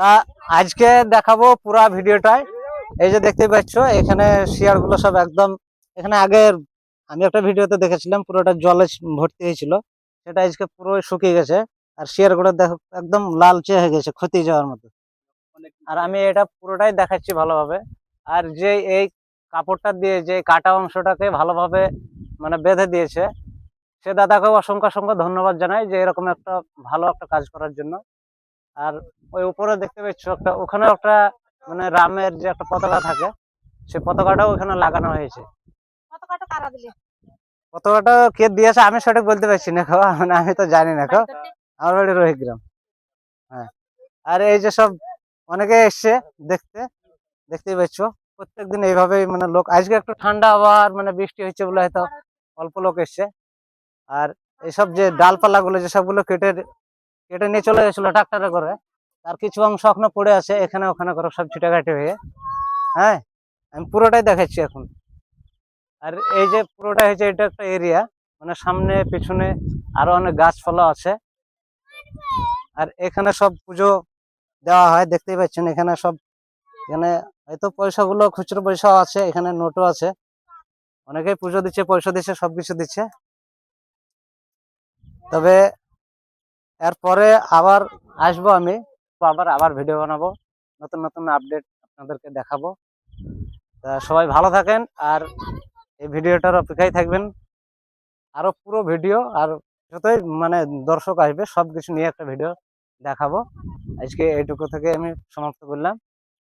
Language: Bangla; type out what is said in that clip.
তা আজকে দেখাবো পুরা ভিডিওটাই। এই যে দেখতে পাচ্ছ এখানে শিয়ার গুলো সব একদম, এখানে আগে আমি একটা ভিডিওতে দেখেছিলাম পুরোটা জলে ভর্তি হয়েছিল, সেটা আজকে পুরো শুকিয়ে গেছে। আর শিয়ার গুলো দেখো একদম লালচে হয়ে গেছে, ক্ষতি যাওয়ার মতো। আর আমি এটা পুরোটাই দেখাচ্ছি ভালোভাবে। আর যে এই কাপড়টা দিয়ে যে কাটা অংশটাকে ভালোভাবে মানে বেঁধে দিয়েছে, সে দাদাকেও অসংখ্য অসংখ্য ধন্যবাদ জানাই যে এরকম একটা ভালো একটা কাজ করার জন্য। আর ওই উপরে দেখতে পাচ্ছ একটা, ওখানে একটা মানে রামের যে একটা পতাকা থাকে, সেই পতাকাটাও ওখানে লাগানো হয়েছে। পতাকাটা কে দিয়েছে আমি সঠিক বলতে পারছি না, মানে আমি তো জানি না। আমার বাড়ি রোহিগ্রাম। হ্যাঁ। আর এই যে সব অনেকে এসছে দেখতে, দেখতেই পাচ্ছ প্রত্যেকদিন এইভাবেই মানে লোক। আজকে একটু ঠান্ডা আবহাওয়া মানে বৃষ্টি হচ্ছে বলে হয়তো অল্প লোক এসছে। আর এইসব যে ডালপালা গুলো যেসব গুলো কেটে কেটে নিয়ে চলে গেছিল ট্রাক্টরে করে, তার কিছু অংশ এখনো পড়ে আছে এখানে ওখানে করে সব ছিটাঘাটি হয়ে। হ্যাঁ, আমি পুরোটাই দেখাচ্ছি এখন। আর এই যে পুরোটা হয়েছে, এটা একটা এরিয়া, মানে সামনে পিছনে আরো অনেক গাছপালা আছে। আর এখানে সব পুজো দেওয়া হয়, দেখতেই পাচ্ছেন এখানে সব। এখানে হয়তো পয়সাগুলো খুচরো পয়সাও আছে, এখানে নোটও আছে। অনেকেই পুজো দিচ্ছে, পয়সা দিচ্ছে, সবকিছু দিচ্ছে। তবে এরপরে আবার আসবো আমি, আবার ভিডিও বানাবো, নতুন নতুন আপডেট আপনাদেরকে দেখাবো। তা সবাই ভালো থাকেন, আর এই ভিডিওটার অপেক্ষায় থাকবেন। আরো পুরো ভিডিও আর যতই মানে দর্শক আসবে সবকিছু নিয়ে একটা ভিডিও দেখাবো। আজকে এইটুকু থেকে আমি সমাপ্ত করলাম।